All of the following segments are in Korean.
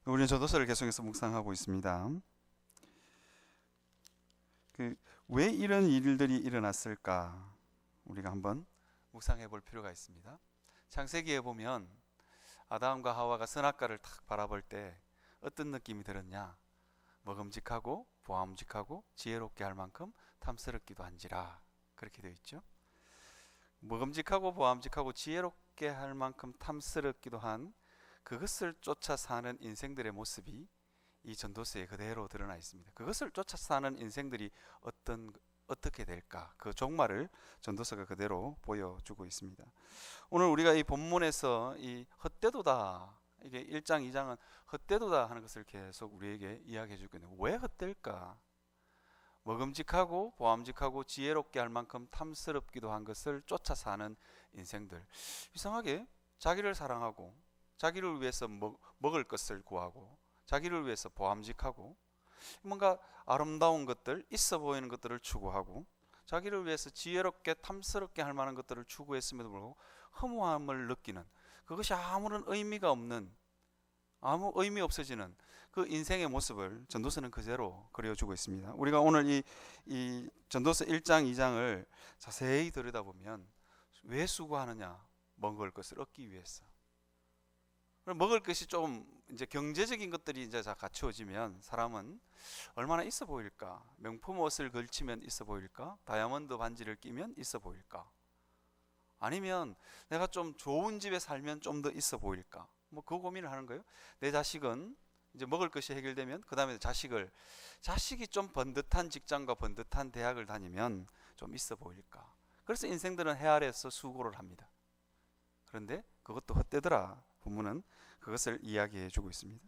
우리는 전도서를 계속해서 묵상하고 있습니다. 왜 이런 일들이 일어났을까? 우리가 한번 묵상해 볼 필요가 있습니다. 창세기에 보면 아담과 하와가 선악과를 탁 바라볼 때 어떤 느낌이 들었냐? 먹음직하고 보암직하고 지혜롭게 할 만큼 탐스럽기도 한지라, 그렇게 되어 있죠. 먹음직하고 보암직하고 지혜롭게 할 만큼 탐스럽기도 한 그것을 쫓아 사는 인생들의 모습이 이 전도서에 그대로 드러나 있습니다. 그것을 쫓아 사는 인생들이 어떻게 될까? 그 종말을 전도서가 그대로 보여주고 있습니다. 오늘 우리가 이 본문에서 이 헛되도다, 이게 1장 2장은 헛되도다 하는 것을 계속 우리에게 이야기해 주고 있는데, 왜 헛될까? 먹음직하고 보암직하고 지혜롭게 할 만큼 탐스럽기도 한 것을 쫓아 사는 인생들, 이상하게 자기를 사랑하고 자기를 위해서 먹을 것을 구하고 자기를 위해서 보암직하고 뭔가 아름다운 것들, 있어 보이는 것들을 추구하고 자기를 위해서 지혜롭게 탐스럽게 할 만한 것들을 추구했음에도 불구하고 허무함을 느끼는, 그것이 아무런 의미가 없는, 아무 의미 없어지는 그 인생의 모습을 전도서는 그대로 그려주고 있습니다. 우리가 오늘 이 전도서 1장 2장을 자세히 들여다보면 왜 수고하느냐? 먹을 것을 얻기 위해서. 먹을 것이 좀 이제 경제적인 것들이 이제 다 갖추어지면 사람은 얼마나 있어 보일까? 명품 옷을 걸치면 있어 보일까? 다이아몬드 반지를 끼면 있어 보일까? 아니면 내가 좀 좋은 집에 살면 좀 더 있어 보일까? 뭐 그 고민을 하는 거예요. 내 자식은 이제 먹을 것이 해결되면 그 다음에 자식이 좀 번듯한 직장과 번듯한 대학을 다니면 좀 있어 보일까? 그래서 인생들은 해 아래에서 수고를 합니다. 그런데 그것도 헛되더라. 본문은 그것을 이야기해 주고 있습니다.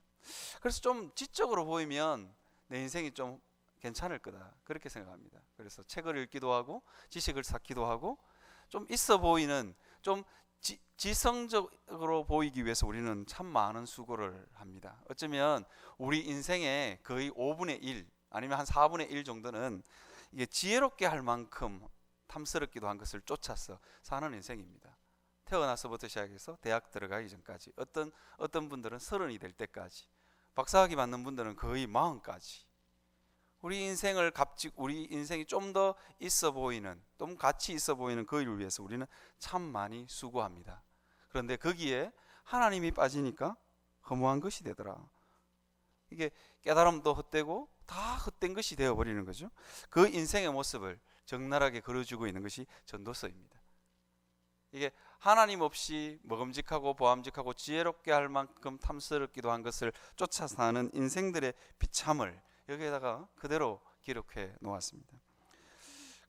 그래서 좀 지적으로 보이면 내 인생이 좀 괜찮을 거다, 그렇게 생각합니다. 그래서 책을 읽기도 하고 지식을 쌓기도 하고 좀 있어 보이는, 좀 지성적으로 보이기 위해서 우리는 참 많은 수고를 합니다. 어쩌면 우리 인생의 거의 5분의 1 아니면 한 4분의 1 정도는 이게 지혜롭게 할 만큼 탐스럽기도 한 것을 쫓아서 사는 인생입니다. 태어나서부터 시작해서 대학 들어가기 전까지, 어떤 분들은 30이 될 때까지, 박사학위 받는 분들은 거의 40까지 우리 인생이 좀 더 있어 보이는, 좀 가치 있어 보이는 그 일을 위해서 우리는 참 많이 수고합니다. 그런데 거기에 하나님이 빠지니까 허무한 것이 되더라. 이게 깨달음도 헛되고 다 헛된 것이 되어버리는 거죠. 그 인생의 모습을 적나라하게 그려주고 있는 것이 전도서입니다. 이게 하나님 없이 먹음직하고 보암직하고 지혜롭게 할 만큼 탐스럽기도 한 것을 쫓아 사는 인생들의 비참을 여기에다가 그대로 기록해 놓았습니다.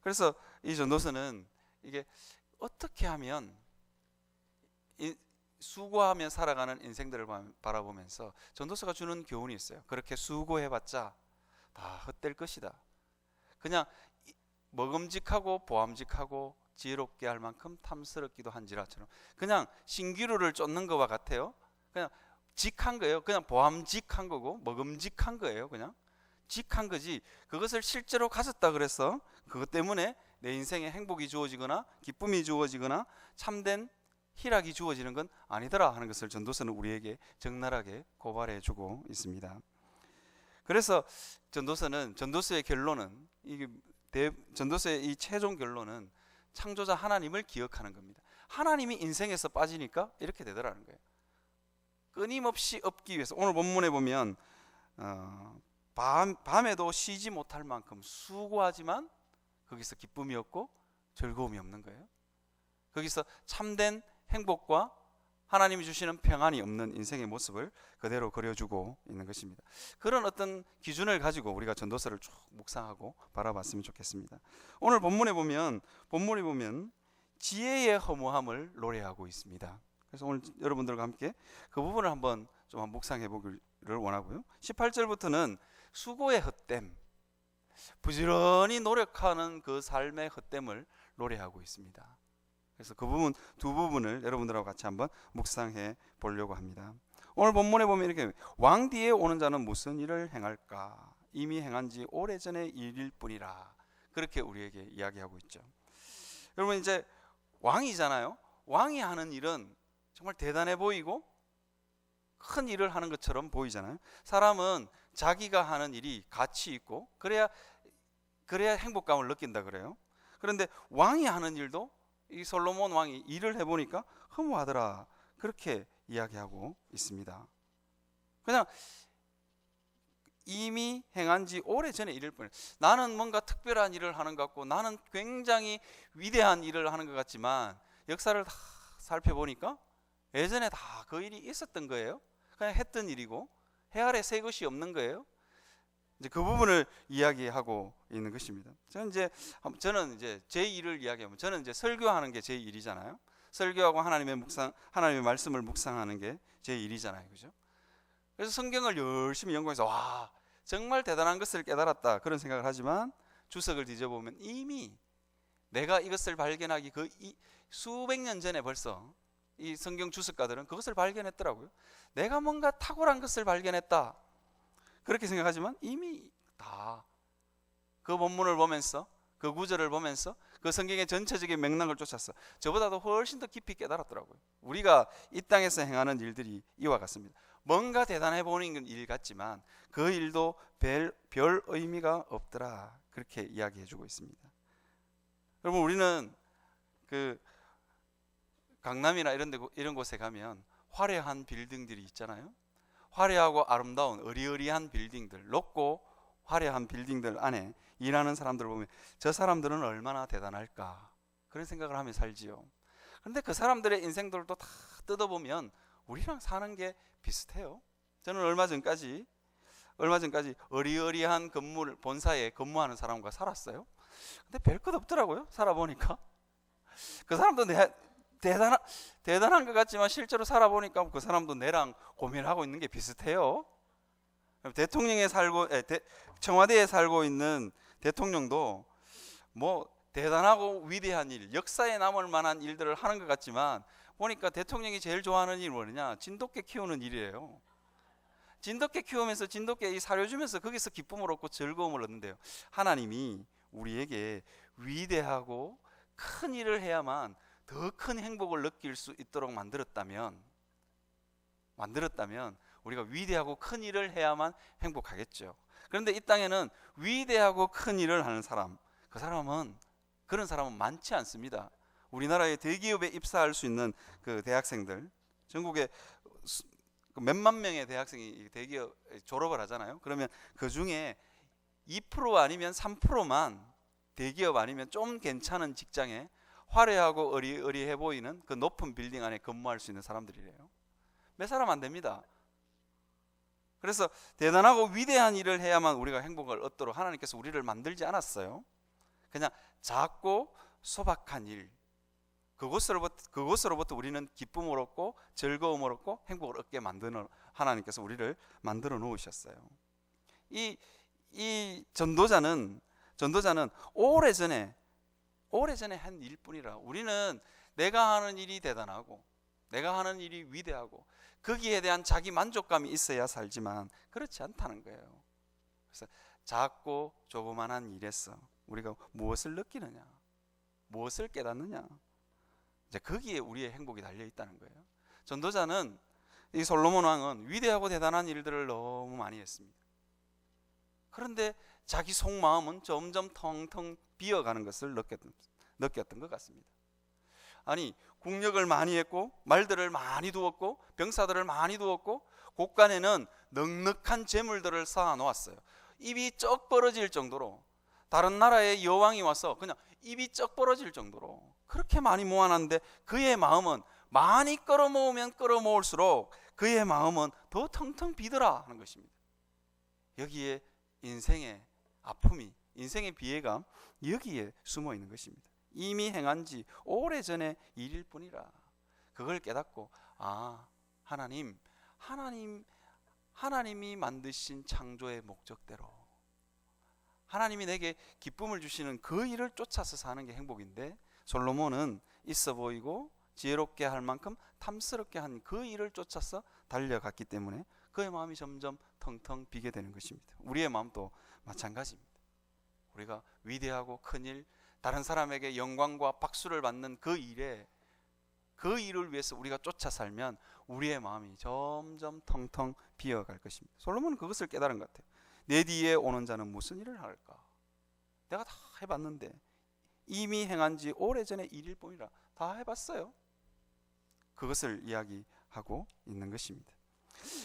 그래서 이 전도서는 이게 어떻게 하면 수고하며 살아가는 인생들을 바라보면서 전도서가 주는 교훈이 있어요. 그렇게 수고해봤자 다 헛될 것이다. 그냥 먹음직하고 보암직하고 지혜롭게 할 만큼 탐스럽기도 한지라처럼 그냥 신기루를 쫓는 것과 같아요. 그냥 직한 거예요. 그냥 보암직한 거고 먹음직한 거예요. 그냥 직한 거지, 그것을 실제로 가졌다 그래서 그것 때문에 내 인생에 행복이 주어지거나 기쁨이 주어지거나 참된 희락이 주어지는 건 아니더라 하는 것을 전도서는 우리에게 적나라하게 고발해 주고 있습니다. 그래서 전도서의 결론은, 전도서의 이 최종 결론은 창조자 하나님을 기억하는 겁니다. 하나님이 인생에서 빠지니까 이렇게 되더라는 거예요. 끊임없이 얻기 위해서, 오늘 본문에 보면 밤에도 쉬지 못할 만큼 수고하지만 거기서 기쁨이 없고 즐거움이 없는 거예요. 거기서 참된 행복과 하나님이 주시는 평안이 없는 인생의 모습을 그대로 그려주고 있는 것입니다. 그런 어떤 기준을 가지고 우리가 전도서를 쭉 묵상하고 바라봤으면 좋겠습니다. 오늘 본문이 보면 지혜의 허무함을 노래하고 있습니다. 그래서 오늘 여러분들과 함께 그 부분을 한번 묵상해 보기를 원하고요. 18절부터는 수고의 헛됨, 부지런히 노력하는 그 삶의 헛됨을 노래하고 있습니다. 그래서 그 부분, 두 부분을 여러분들하고 같이 한번 묵상해 보려고 합니다. 오늘 본문에 보면 이렇게, 왕 뒤에 오는 자는 무슨 일을 행할까? 이미 행한 지 오래전의 일일 뿐이라, 그렇게 우리에게 이야기하고 있죠. 여러분, 이제 왕이잖아요. 왕이 하는 일은 정말 대단해 보이고 큰 일을 하는 것처럼 보이잖아요. 사람은 자기가 하는 일이 가치 있고 그래야 행복감을 느낀다 그래요. 그런데 왕이 하는 일도 이 솔로몬 왕이 일을 해보니까 허무하더라 그렇게 이야기하고 있습니다. 그냥 이미 행한 지 오래전에 일일 뿐이에요. 나는 뭔가 특별한 일을 하는 것 같고 나는 굉장히 위대한 일을 하는 것 같지만 역사를 다 살펴보니까 예전에 다 그 일이 있었던 거예요. 그냥 했던 일이고 해 아래 새 것이 없는 거예요. 이제 그 부분을 이야기하고 있는 것입니다. 저는 이제 제 일을 이야기하면 저는 이제 설교하는 게 제 일이잖아요. 설교하고 하나님의 말씀을 묵상하는 게 제 일이잖아요, 그죠? 그래서 성경을 열심히 연구해서 와 정말 대단한 것을 깨달았다 그런 생각을 하지만 주석을 뒤져보면 이미 내가 이것을 발견하기 수백 년 전에 벌써 이 성경 주석가들은 그것을 발견했더라고요. 내가 뭔가 탁월한 것을 발견했다 그렇게 생각하지만 이미 다 그 본문을 보면서 그 구절을 보면서 그 성경의 전체적인 맥락을 쫓아서 저보다도 훨씬 더 깊이 깨달았더라고요. 우리가 이 땅에서 행하는 일들이 이와 같습니다. 뭔가 대단해 보이는 일 같지만 그 일도 별 의미가 없더라 그렇게 이야기해주고 있습니다. 여러분 우리는 그 강남이나 이런 곳에 가면 화려한 빌딩들이 있잖아요. 화려하고 아름다운 어리어리한 빌딩들, 높고 화려한 빌딩들 안에 일하는 사람들을 보면 저 사람들은 얼마나 대단할까 그런 생각을 하며 살지요. 그런데 그 사람들의 인생들도 다 뜯어보면 우리랑 사는 게 비슷해요. 저는 얼마 전까지 어리어리한 건물 본사에 근무하는 사람과 살았어요. 근데 별것 없더라고요. 살아보니까 그 사람도 대단한 것 같지만 실제로 살아보니까 그 사람도 내랑 고민하고 있는 게 비슷해요. 청와대에 살고 있는 대통령도 뭐 대단하고 위대한 일, 역사에 남을 만한 일들을 하는 것 같지만 보니까 대통령이 제일 좋아하는 일이 뭐냐? 진돗개 키우는 일이에요. 진돗개 키우면서 진돗개 사료 주면서 거기서 기쁨을 얻고 즐거움을 얻는데요. 하나님이 우리에게 위대하고 큰 일을 해야만 더 큰 행복을 느낄 수 있도록 만들었다면 우리가 위대하고 큰 일을 해야만 행복하겠죠. 그런데 이 땅에는 위대하고 큰 일을 하는 그런 사람은 많지 않습니다. 우리나라의 대기업에 입사할 수 있는 그 대학생들, 전국에 몇만 명의 대학생이 대기업 졸업을 하잖아요. 그러면 그 중에 2% 아니면 3%만 대기업 아니면 좀 괜찮은 직장에 화려하고 어리어리해 보이는 그 높은 빌딩 안에 근무할 수 있는 사람들이래요. 몇 사람 안 됩니다. 그래서 대단하고 위대한 일을 해야만 우리가 행복을 얻도록 하나님께서 우리를 만들지 않았어요. 그냥 작고 소박한 일, 그것으로부터 우리는 기쁨을 얻고 즐거움을 얻고 행복을 얻게 만드는 하나님께서 우리를 만들어 놓으셨어요. 이 전도자는 오래전에 한 일뿐이라 우리는 내가 하는 일이 대단하고 내가 하는 일이 위대하고 거기에 대한 자기 만족감이 있어야 살지만 그렇지 않다는 거예요. 그래서 작고 조그만한 일에서 우리가 무엇을 느끼느냐, 무엇을 깨닫느냐, 이제 거기에 우리의 행복이 달려 있다는 거예요. 전도자는 이 솔로몬 왕은 위대하고 대단한 일들을 너무 많이 했습니다. 그런데 자기 속마음은 점점 텅텅 비어가는 것을 느꼈던 것 같습니다. 아니 국력을 많이 했고 말들을 많이 두었고 병사들을 많이 두었고 곳간에는 넉넉한 재물들을 쌓아 놓았어요. 입이 쩍 벌어질 정도로 다른 나라의 여왕이 와서 그냥 입이 쩍 벌어질 정도로 그렇게 많이 모아놨는데 그의 마음은 많이 끌어모으면 끌어모을수록 그의 마음은 더 텅텅 비더라 하는 것입니다. 여기에 인생의 아픔이, 인생의 비애가 여기에 숨어 있는 것입니다. 이미 행한 지 오래전의 일일 뿐이라 그걸 깨닫고 하나님이 만드신 창조의 목적대로 하나님이 내게 기쁨을 주시는 그 일을 쫓아서 사는 게 행복인데 솔로몬은 있어 보이고 지혜롭게 할 만큼 탐스럽게 한 그 일을 쫓아서 달려갔기 때문에 그의 마음이 점점 텅텅 비게 되는 것입니다. 우리의 마음도 마찬가지입니다. 우리가 위대하고 큰 일, 다른 사람에게 영광과 박수를 받는 그 일에 그 일을 위해서 우리가 쫓아 살면 우리의 마음이 점점 텅텅 비어갈 것입니다. 솔로몬은 그것을 깨달은 것 같아요. 내 뒤에 오는 자는 무슨 일을 할까? 내가 다 해봤는데, 이미 행한 지 오래전의 일일 뿐이라 다 해봤어요. 그것을 이야기하고 있는 것입니다.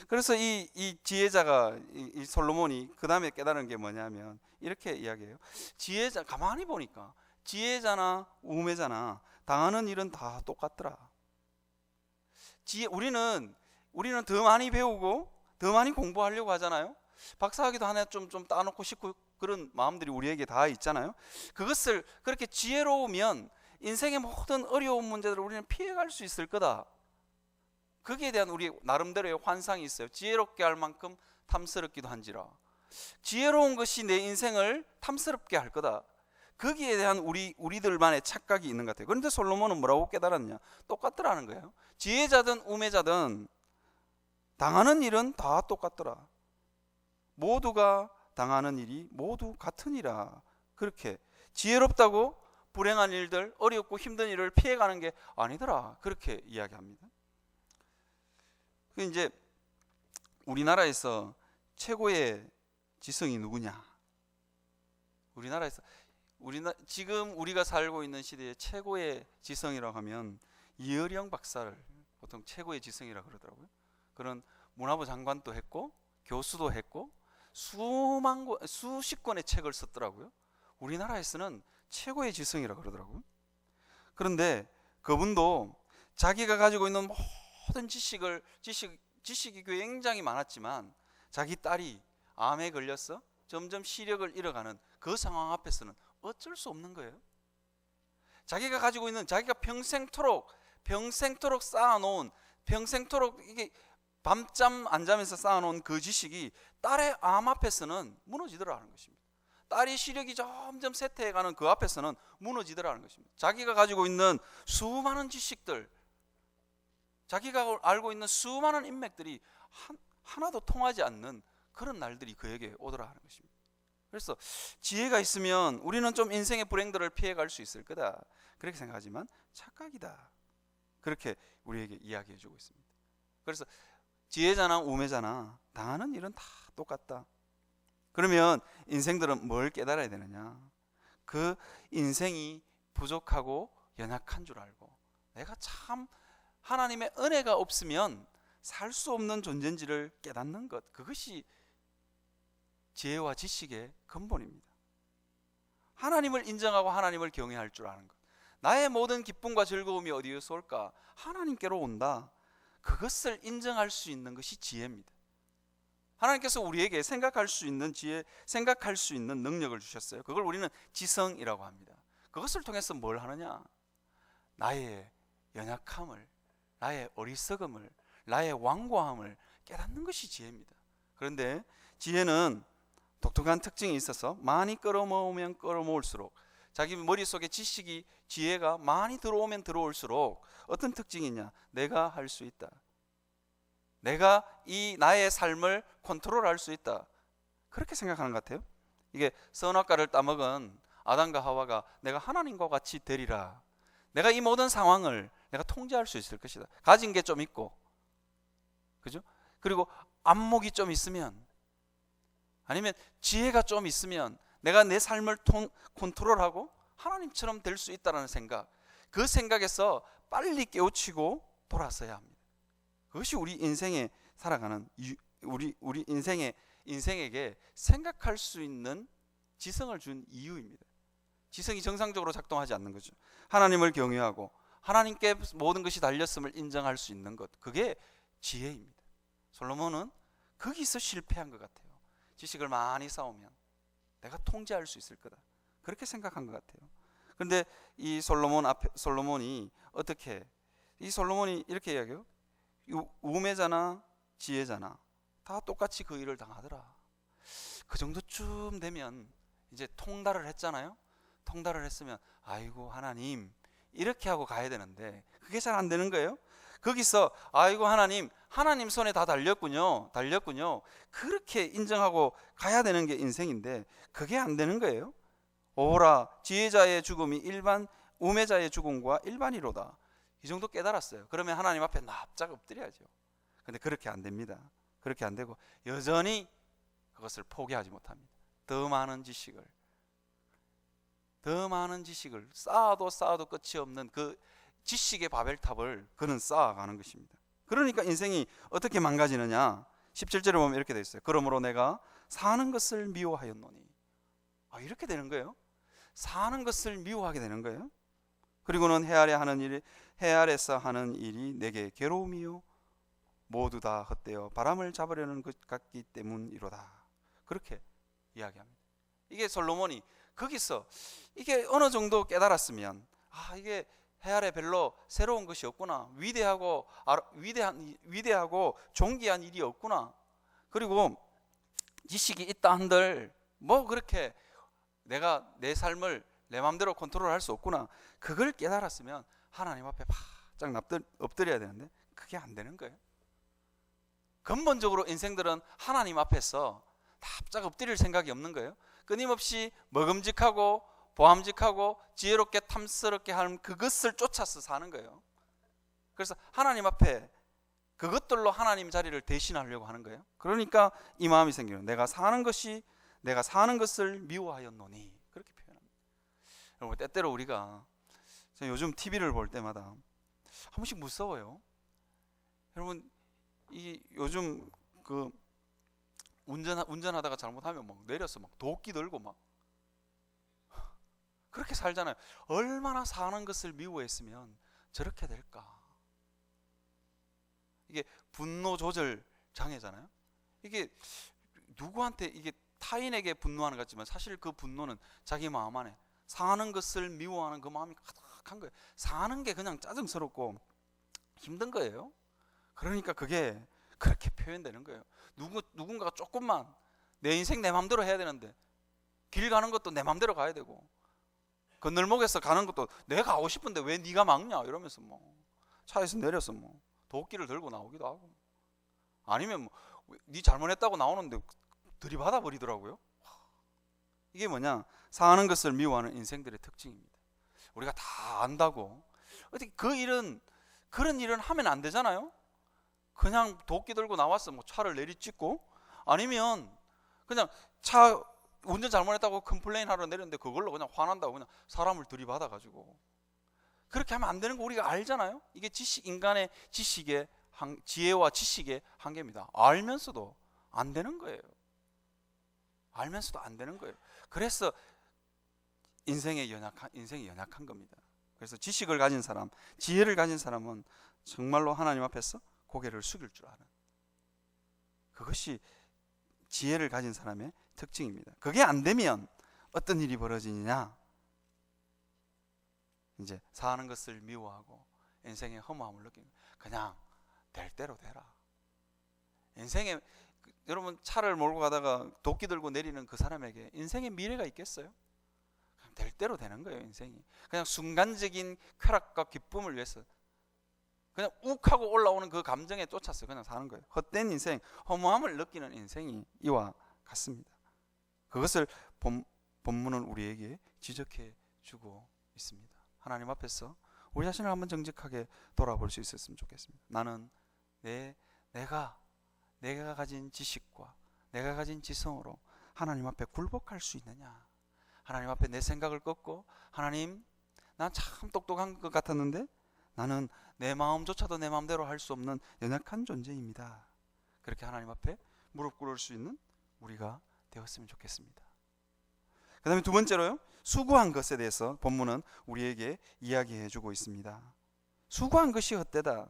그래서 이 지혜자가, 이 솔로몬이 그 다음에 깨달은 게 뭐냐면 이렇게 이야기해요. 지혜자, 가만히 보니까 지혜자나 우매자나 당하는 일은 다 똑같더라. 우리는 더 많이 배우고 더 많이 공부하려고 하잖아요. 박사학위도 하나 좀 따놓고 싶고 그런 마음들이 우리에게 다 있잖아요. 그것을 그렇게 지혜로우면 인생의 모든 어려운 문제들을 우리는 피해갈 수 있을 거다. 거기에 대한 우리 나름대로의 환상이 있어요. 지혜롭게 할 만큼 탐스럽기도 한지라. 지혜로운 것이 내 인생을 탐스럽게 할 거다. 거기에 대한 우리들만의 착각이 있는 것 같아요. 그런데 솔로몬은 뭐라고 깨달았냐? 똑같더라는 거예요. 지혜자든 우매자든 당하는 일은 다 똑같더라. 모두가 당하는 일이 모두 같으니라. 그렇게 지혜롭다고 불행한 일들, 어렵고 힘든 일을 피해가는 게 아니더라. 그렇게 이야기합니다. 이제 우리나라에서 최고의 지성이 누구냐? 지금 우리가 살고 있는 시대의 최고의 지성이라고 하면 이어령 박사를 보통 최고의 지성이라고 그러더라고요. 그런 문화부 장관도 했고 교수도 했고 수십 권의 책을 썼더라고요. 우리나라에서는 최고의 지성이라고 그러더라고요. 그런데 그분도 자기가 가지고 있는 모든 지식이 굉장히 많았지만 자기 딸이 암에 걸려서 점점 시력을 잃어가는 그 상황 앞에서는 어쩔 수 없는 거예요. 자기가 가지고 있는, 자기가 평생토록 쌓아놓은, 평생토록 이게 밤잠 안 자면서 쌓아놓은 그 지식이 딸의 암 앞에서는 무너지더라는 것입니다. 딸이 시력이 점점 쇠퇴해가는 그 앞에서는 무너지더라는 것입니다. 자기가 가지고 있는 수많은 지식들, 자기가 알고 있는 수많은 인맥들이 하나도 통하지 않는 그런 날들이 그에게 오더라 하는 것입니다. 그래서 지혜가 있으면 우리는 좀 인생의 불행들을 피해갈 수 있을 거다 그렇게 생각하지만 착각이다 그렇게 우리에게 이야기해 주고 있습니다. 그래서 지혜자나 우매자나 당하는 일은 다 똑같다. 그러면 인생들은 뭘 깨달아야 되느냐? 그 인생이 부족하고 연약한 줄 알고 내가 참 하나님의 은혜가 없으면 살 수 없는 존재인지를 깨닫는 것, 그것이 지혜와 지식의 근본입니다. 하나님을 인정하고 하나님을 경외할 줄 아는 것. 나의 모든 기쁨과 즐거움이 어디에서 올까? 하나님께로 온다. 그것을 인정할 수 있는 것이 지혜입니다. 하나님께서 우리에게 생각할 수 있는 지혜, 생각할 수 있는 능력을 주셨어요. 그걸 우리는 지성이라고 합니다. 그것을 통해서 뭘 하느냐? 나의 연약함을, 나의 어리석음을, 나의 완고함을 깨닫는 것이 지혜입니다. 그런데 지혜는 독특한 특징이 있어서 많이 끌어모으면 끌어모을수록, 자기 머릿속에 지식이, 지혜가 많이 들어오면 들어올수록 어떤 특징이 있냐? 내가 할 수 있다. 내가 이 나의 삶을 컨트롤할 수 있다. 그렇게 생각하는 것 같아요. 이게 선악과를 따먹은 아담과 하와가 내가 하나님과 같이 되리라. 내가 이 모든 상황을 내가 통제할 수 있을 것이다. 가진 게 좀 있고, 그죠? 그리고 안목이 좀 있으면, 아니면 지혜가 좀 있으면 내가 내 삶을 컨트롤하고 하나님처럼 될 수 있다는 생각, 그 생각에서 빨리 깨우치고 돌아서야 합니다. 그것이 우리 인생에 살아가는 우리 인생에게 생각할 수 있는 지성을 준 이유입니다. 지성이 정상적으로 작동하지 않는 거죠. 하나님을 경외하고 하나님께 모든 것이 달렸음을 인정할 수 있는 것, 그게 지혜입니다. 솔로몬은 거기서 실패한 것 같아요. 지식을 많이 쌓으면 내가 통제할 수 있을 거다, 그렇게 생각한 것 같아요. 그런데 이 솔로몬이 이렇게 이야기해요. 우매자나 지혜자나 다 똑같이 그 일을 당하더라. 그 정도쯤 되면 이제 통달을 했잖아요. 통달을 했으면 아이고 하나님 이렇게 하고 가야 되는데 그게 잘 안 되는 거예요. 거기서 아이고 하나님 손에 다 달렸군요. 그렇게 인정하고 가야 되는 게 인생인데 그게 안 되는 거예요. 오라 지혜자의 죽음이 우매자의 죽음과 일반이로다. 이 정도 깨달았어요. 그러면 하나님 앞에 납작 엎드려야죠. 근데 그렇게 안 됩니다. 그렇게 안 되고 여전히 그것을 포기하지 못합니다. 더 많은 지식을 쌓아도 끝이 없는 그 지식의 바벨탑을 그는 쌓아가는 것입니다. 그러니까 인생이 어떻게 망가지느냐, 17절에 보면 이렇게 되어 있어요. 그러므로 내가 사는 것을 미워하였노니. 이렇게 되는 거예요. 사는 것을 미워하게 되는 거예요. 그리고는 해 아래서 하는 일이 내게 괴로움이요 모두 다 헛되어 바람을 잡으려는 것 같기 때문이로다. 그렇게 이야기합니다. 이게 솔로몬이 거기서 이게 어느 정도 깨달았으면, 이게 해 아래 별로 새로운 것이 없구나, 위대하고 존귀한 일이 없구나, 그리고 지식이 있다 한들 뭐 그렇게 내가 내 삶을 내 마음대로 컨트롤할 수 없구나, 그걸 깨달았으면 하나님 앞에 바짝 엎드려야 되는데 그게 안 되는 거예요. 근본적으로 인생들은 하나님 앞에서 납작 엎드릴 생각이 없는 거예요. 끊임없이 먹음직하고 보암직하고 지혜롭게 탐스럽게 하는 그것을 쫓아서 사는 거예요. 그래서 하나님 앞에 그것들로 하나님 자리를 대신하려고 하는 거예요. 그러니까 이 마음이 생기는, 내가 사는 것을 미워하였노니, 그렇게 표현합니다. 여러분, 때때로 우리가 요즘 TV를 볼 때마다 한 번씩 무서워요. 여러분, 요즘 그 운전하다가 잘못하면 막 내려서 막 도끼 들고 막 그렇게 살잖아요. 얼마나 사는 것을 미워했으면 저렇게 될까? 이게 분노 조절 장애잖아요. 이게 누구한테, 이게 타인에게 분노하는 것 같지만 사실 그 분노는 자기 마음 안에 사는 것을 미워하는 그 마음이 가득한 거예요. 사는 게 그냥 짜증스럽고 힘든 거예요. 그러니까 그게 그렇게 표현되는 거예요. 누군가가 조금만 내 인생 내 맘대로 해야 되는데, 길 가는 것도 내 맘대로 가야 되고, 건널목에서 가는 것도 내가 가고 싶은데 왜 네가 막냐 이러면서 뭐 차에서 내려서 뭐 도끼를 들고 나오기도 하고, 아니면 네 잘못했다고 나오는데 들이받아 버리더라고요. 이게 뭐냐, 사는 것을 미워하는 인생들의 특징입니다. 우리가 다 안다고 어떻게 그런 일은 하면 안 되잖아요. 그냥 도끼 들고 나왔어, 뭐 차를 내리찍고, 아니면 그냥 차 운전 잘못했다고 컴플레인 하러 내렸는데 그걸로 그냥 화난다고 그냥 사람을 들이받아 가지고, 그렇게 하면 안 되는 거 우리가 알잖아요. 이게 인간의 지혜와 지식의 한계입니다. 알면서도 안 되는 거예요. 그래서 인생이 연약한 겁니다. 그래서 지식을 가진 사람, 지혜를 가진 사람은 정말로 하나님 앞에서 고개를 숙일 줄 아는, 그것이 지혜를 가진 사람의 특징입니다. 그게 안 되면 어떤 일이 벌어지느냐, 이제 사는 것을 미워하고 인생의 허무함을 느끼는, 그냥 될 대로 되라. 인생에, 여러분 차를 몰고 가다가 도끼 들고 내리는 그 사람에게 인생의 미래가 있겠어요? 그냥 될 대로 되는 거예요. 인생이 그냥 순간적인 쾌락과 기쁨을 위해서 그냥 욱하고 올라오는 그 감정에 쫓아서 그냥 사는 거예요. 헛된 인생, 허무함을 느끼는 인생이 이와 같습니다. 그것을 본문은 우리에게 지적해 주고 있습니다. 하나님 앞에서 우리 자신을 한번 정직하게 돌아볼 수 있었으면 좋겠습니다. 나는 내가 가진 지식과 내가 가진 지성으로 하나님 앞에 굴복할 수 있느냐, 하나님 앞에 내 생각을 꺾고, 하나님, 난 참 똑똑한 것 같았는데 나는 내 마음조차도 내 마음대로 할 수 없는 연약한 존재입니다. 그렇게 하나님 앞에 무릎 꿇을 수 있는 우리가 되었으면 좋겠습니다. 그 다음에 두 번째로요, 수고한 것에 대해서 본문은 우리에게 이야기해 주고 있습니다. 수고한 것이 헛되다.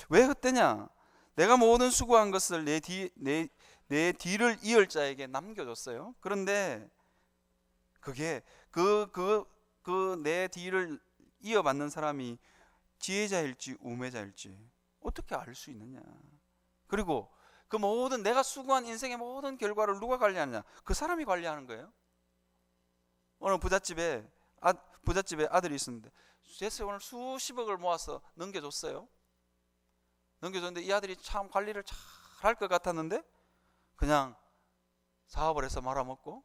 왜 헛되냐? 내가 모든 수고한 것을 내 뒤를 이을 자에게 남겨줬어요. 그런데 그게 내 뒤를 이어받는 사람이 지혜자일지 우매자일지 어떻게 알 수 있느냐? 그리고 그 모든 내가 수고한 인생의 모든 결과를 누가 관리하느냐? 그 사람이 관리하는 거예요. 오늘 부잣집에 아들이 있었는데 제스 오늘 수십억을 모아서 넘겨줬어요. 넘겨줬는데 이 아들이 참 관리를 잘 할 것 같았는데 그냥 사업을 해서 말아먹고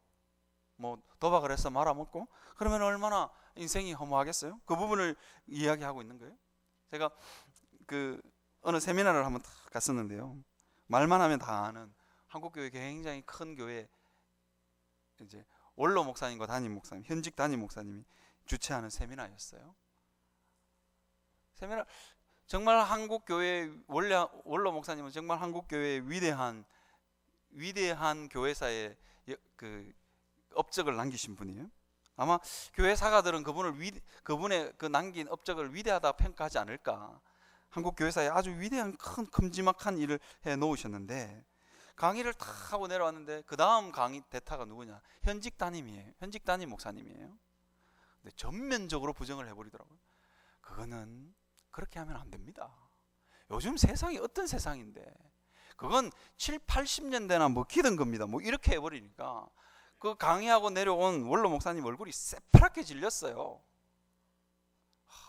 뭐 도박을 해서 말아먹고, 그러면 얼마나 인생이 허무하겠어요? 그 부분을 이야기하고 있는 거예요. 제가 그 어느 세미나를 한번 딱 갔었는데요. 말만 하면 다 아는 한국교회 굉장히 큰 교회 이제 원로 목사님과 담임 목사님, 현직 담임 목사님이 주최하는 세미나였어요. 세미나 정말 한국교회 원로 목사님은 정말 한국교회의 위대한 교회사의 그 업적을 남기신 분이에요. 아마 교회 사가들은 그분의 그 남긴 업적을 위대하다 평가하지 않을까. 한국 교회사에 아주 위대한 큰 큼지막한 일을 해 놓으셨는데 강의를 다 하고 내려왔는데 그 다음 강의 대타가 누구냐? 현직 담임 목사님이에요. 근데 전면적으로 부정을 해버리더라고요. 그거는 그렇게 하면 안 됩니다. 요즘 세상이 어떤 세상인데 그건 7, 80년대나 먹히던 겁니다. 뭐 이렇게 해버리니까 그 강의하고 내려온 원로 목사님 얼굴이 새파랗게 질렸어요.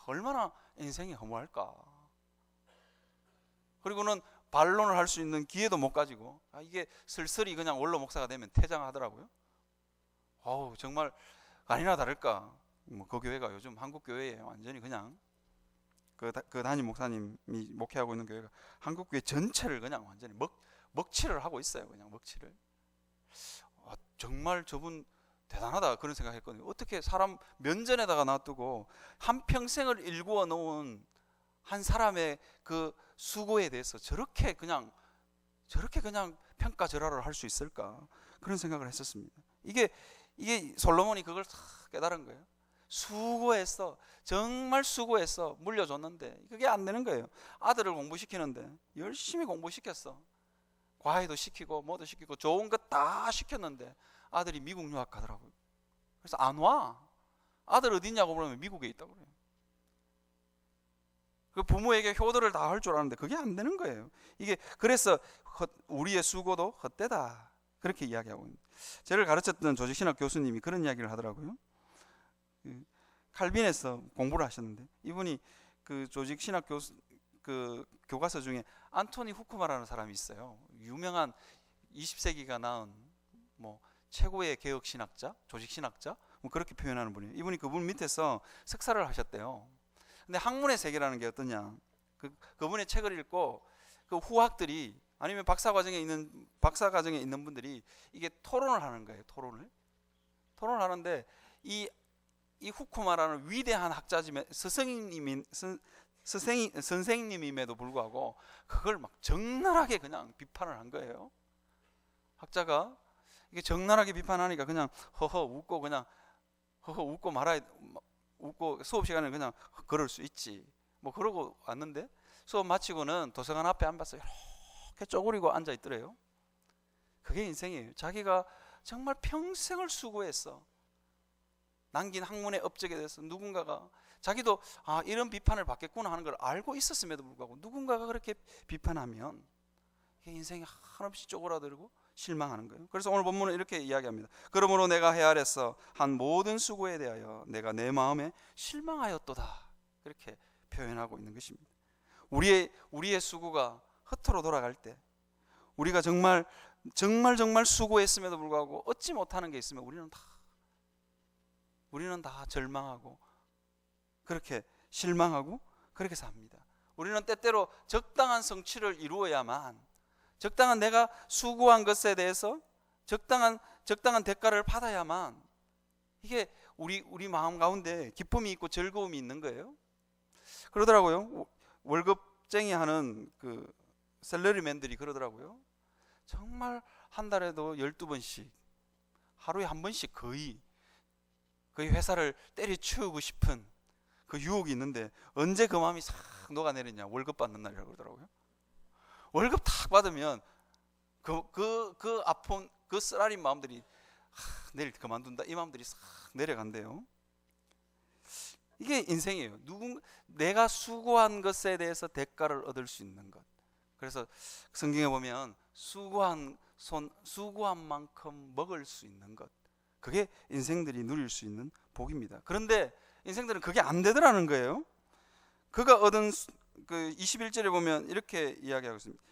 얼마나 인생이 허무할까. 그리고는 반론을 할 수 있는 기회도 못 가지고 이게 슬슬이 그냥 원로 목사가 되면 퇴장하더라고요. 정말 아니나 다를까 뭐 그 교회가 요즘 한국 교회에 완전히 그냥 그 담임 목사님이 목회하고 있는 교회가 한국 교회 전체를 그냥 완전히 먹칠을 하고 있어요. 그냥 먹칠을. 정말 저분 대단하다 그런 생각했거든요. 어떻게 사람 면전에다가 놔두고 한 평생을 일구어 놓은 한 사람의 그 수고에 대해서 저렇게 그냥 평가절하를 할 수 있을까 그런 생각을 했었습니다. 이게 솔로몬이 그걸 다 깨달은 거예요. 수고했어, 정말 수고했어, 물려줬는데 그게 안 되는 거예요. 아들을 공부시키는데 열심히 공부시켰어. 과외도 시키고 뭐도 시키고 좋은 것 다 시켰는데 아들이 미국 유학 가더라고요. 그래서 안 와. 아들 어디 있냐고 물으면 미국에 있다고 그래요. 그 부모에게 효도를 다 할 줄 아는데 그게 안 되는 거예요. 이게 그래서 우리의 수고도 헛되다 그렇게 이야기하고 있는. 저를 가르쳤던 조직신학 교수님이 그런 이야기를 하더라고요. 칼빈에서 공부를 하셨는데 이분이 그 조직신학 그 교과서 중에 안토니 후쿠마라는 사람이 있어요. 유명한 20세기가 낳은 뭐 최고의 개혁신학자, 조직신학자 뭐 그렇게 표현하는 분이에요. 이분이 그분 밑에서 석사를 하셨대요. 근데 학문의 세계라는 게 어떠냐? 그분의 책을 읽고 그 후학들이 아니면 박사 과정에 있는 분들이 이게 토론을 하는 거예요. 토론을 하는데 이 후쿠마라는 위대한 학자지만 선생님임에도 불구하고 그걸 막 적나라하게 그냥 비판을 한 거예요. 학자가 이게 적나라하게 비판하니까 그냥 허허 웃고 말아야 웃고 수업 시간에 그냥 그럴 수 있지 뭐 그러고 왔는데 수업 마치고는 도서관 앞에 앉아서 이렇게 쪼그리고 앉아 있더래요. 그게 인생이에요. 자기가 정말 평생을 수고했어. 남긴 학문의 업적에 대해서 누군가가 자기도 이런 비판을 받겠구나 하는 걸 알고 있었음에도 불구하고 누군가가 그렇게 비판하면 인생이 한없이 쪼그라들고 실망하는 거예요. 그래서 오늘 본문은 이렇게 이야기합니다. 그러므로 내가 헤아려서 한 모든 수고에 대하여 내가 내 마음에 실망하였도다. 그렇게 표현하고 있는 것입니다. 우리의 수고가 헛으로 돌아갈 때 우리가 정말 수고했음에도 불구하고 얻지 못하는 게 있으면 우리는 다 절망하고 그렇게 실망하고 그렇게 삽니다. 우리는 때때로 적당한 성취를 이루어야만 적당한 내가 수고한 것에 대해서 적당한 대가를 받아야만 이게 우리 마음 가운데 기쁨이 있고 즐거움이 있는 거예요. 그러더라고요. 월급쟁이 하는 그 셀러리맨들이 그러더라고요. 정말 한 달에도 12번씩 하루에 한 번씩 거의 회사를 때려치우고 싶은 그 유혹이 있는데 언제 그 마음이 싹 녹아내리냐? 월급 받는 날이라고 그러더라고요. 월급 탁 받으면 그 아픈 그 쓰라린 마음들이 내일 그만둔다 이 마음들이 싹 내려간대요. 이게 인생이에요. 내가 수고한 것에 대해서 대가를 얻을 수 있는 것. 그래서 성경에 보면 수고한 만큼 먹을 수 있는 것. 그게 인생들이 누릴 수 있는 복입니다. 그런데 인생들은 그게 안 되더라는 거예요. 그가 얻은 그 21절에 보면 이렇게 이야기하고 있습니다.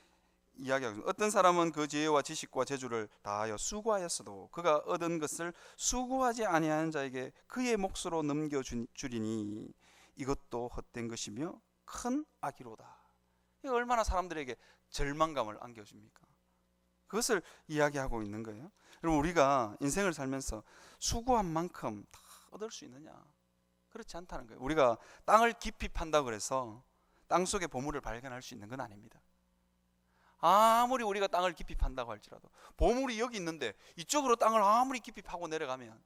어떤 사람은 그 지혜와 지식과 재주를 다하여 수고하였어도 그가 얻은 것을 수고하지 아니하는 자에게 그의 몫으로 넘겨주리니 이것도 헛된 것이며 큰 악이로다. 이게 얼마나 사람들에게 절망감을 안겨줍니까? 그것을 이야기하고 있는 거예요. 여러분, 우리가 인생을 살면서 수고한 만큼 다 얻을 수 있느냐? 그렇지 않다는 거예요. 우리가 땅을 깊이 판다고 해서 땅속의 보물을 발견할 수 있는 건 아닙니다. 아무리 우리가 땅을 깊이 판다고 할지라도 보물이 여기 있는데 이쪽으로 땅을 아무리 깊이 파고 내려가면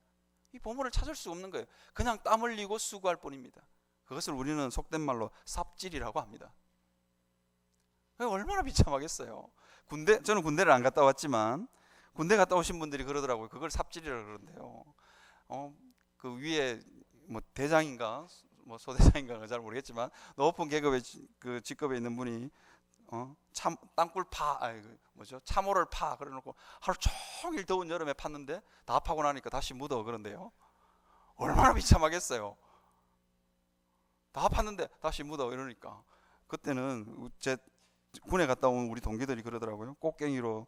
이 보물을 찾을 수 없는 거예요. 그냥 땀 흘리고 수고할 뿐입니다. 그것을 우리는 속된 말로 삽질이라고 합니다. 얼마나 비참하겠어요. 저는 군대를 안 갔다 왔지만 군대 갔다 오신 분들이 그러더라고요. 그걸 삽질이라고 그러는데요. 그 위에 뭐 대장인가 뭐 소대장인가 잘 모르겠지만 높은 계급의 그 직급에 있는 분이 땅굴 참호를 파 그래놓고 하루 종일 더운 여름에 팠는데 다 파고 나니까 다시 묻어 그런데요. 얼마나 비참하겠어요. 다 팠는데 다시 묻어 이러니까 그때는 제 군에 갔다 온 우리 동기들이 그러더라고요. 꽃갱이로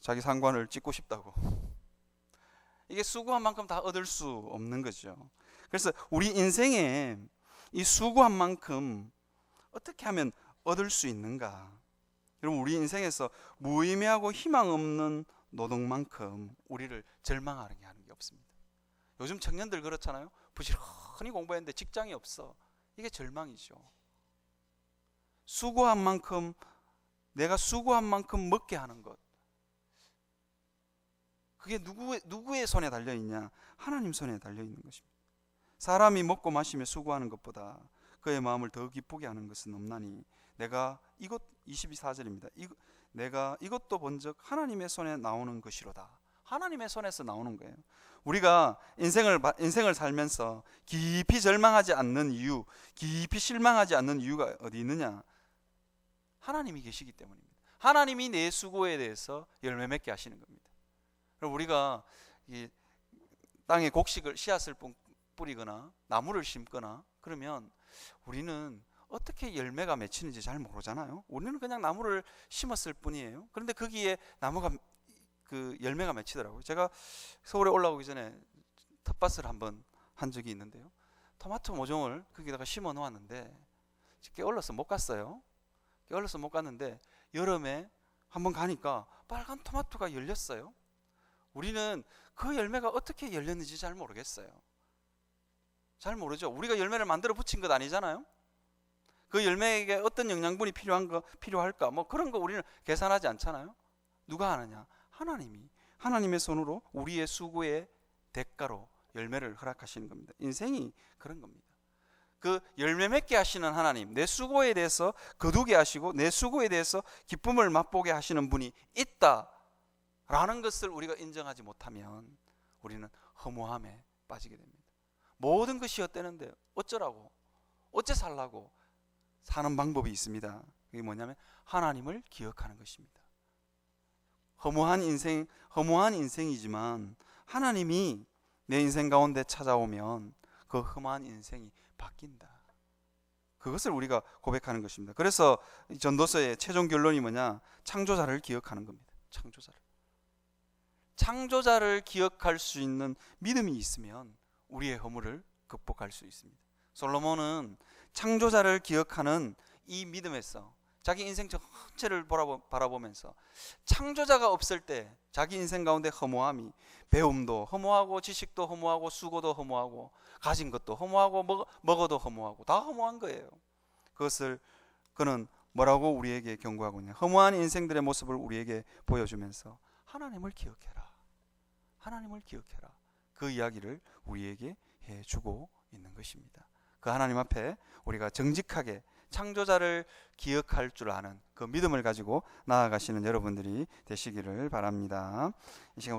자기 상관을 찍고 싶다고. 이게 수고한 만큼 다 얻을 수 없는 거죠. 그래서 우리 인생에 이 수고한 만큼 어떻게 하면 얻을 수 있는가? 여러분, 우리 인생에서 무의미하고 희망 없는 노동만큼 우리를 절망하게 하는 게 없습니다. 요즘 청년들 그렇잖아요. 부지런히 공부했는데 직장이 없어. 이게 절망이죠. 수고한 만큼, 내가 수고한 만큼 먹게 하는 것, 그게 누구의 손에 달려있냐? 하나님 손에 달려있는 것입니다. 사람이 먹고 마시며 수고하는 것보다 그의 마음을 더 기쁘게 하는 것은 없나니 내가 22사절입니다. 내가 이것도 본즉 하나님의 손에 나오는 것이로다. 하나님의 손에서 나오는 거예요. 우리가 인생을 살면서 깊이 절망하지 않는 이유, 깊이 실망하지 않는 이유가 어디 있느냐? 하나님이 계시기 때문입니다. 하나님이 내 수고에 대해서 열매 맺게 하시는 겁니다. 우리가 이 땅에 곡식을 씨앗을 뿌리거나 나무를 심거나 그러면 우리는 어떻게 열매가 맺히는지 잘 모르잖아요. 우리는 그냥 나무를 심었을 뿐이에요. 그런데 거기에 나무가 그 열매가 맺히더라고요. 제가 서울에 올라오기 전에 텃밭을 한번 한 적이 있는데요. 토마토 모종을 거기다가 심어 놓았는데 게을러서 못 갔어요. 게을러서 못 갔는데 여름에 한번 가니까 빨간 토마토가 열렸어요. 우리는 그 열매가 어떻게 열렸는지 잘 모르겠어요. 잘 모르죠. 우리가 열매를 만들어 붙인 것 아니잖아요. 그 열매에게 어떤 영양분이 필요할까 뭐 그런 거 우리는 계산하지 않잖아요. 누가 하느냐? 하나님의 손으로 우리의 수고의 대가로 열매를 허락하시는 겁니다. 인생이 그런 겁니다. 그 열매 맺게 하시는 하나님, 내 수고에 대해서 거두게 하시고 내 수고에 대해서 기쁨을 맛보게 하시는 분이 있다라는 것을 우리가 인정하지 못하면 우리는 허무함에 빠지게 됩니다. 모든 것이 헛되는데 어쩌라고, 어째 살라고 사는 방법이 있습니다. 그게 뭐냐면 하나님을 기억하는 것입니다. 허무한 인생이지만 하나님이 내 인생 가운데 찾아오면 그 험한 인생이 바뀐다. 그것을 우리가 고백하는 것입니다. 그래서 전도서의 최종 결론이 뭐냐? 창조자를 기억하는 겁니다. 창조자를 기억할 수 있는 믿음이 있으면 우리의 허물을 극복할 수 있습니다. 솔로몬은 창조자를 기억하는 이 믿음에서 자기 인생 전체를 바라보면서 창조자가 없을 때 자기 인생 가운데 허무함이, 배움도 허무하고 지식도 허무하고 수고도 허무하고 가진 것도 허무하고 먹어도 허무하고 다 허무한 거예요. 그것을 그는 뭐라고 우리에게 경고하고 있냐? 허무한 인생들의 모습을 우리에게 보여주면서 하나님을 기억해라. 그 이야기를 우리에게 해주고 있는 것입니다. 그 하나님 앞에 우리가 정직하게 창조자를 기억할 줄 아는 그 믿음을 가지고 나아가시는 여러분들이 되시기를 바랍니다. 이 시간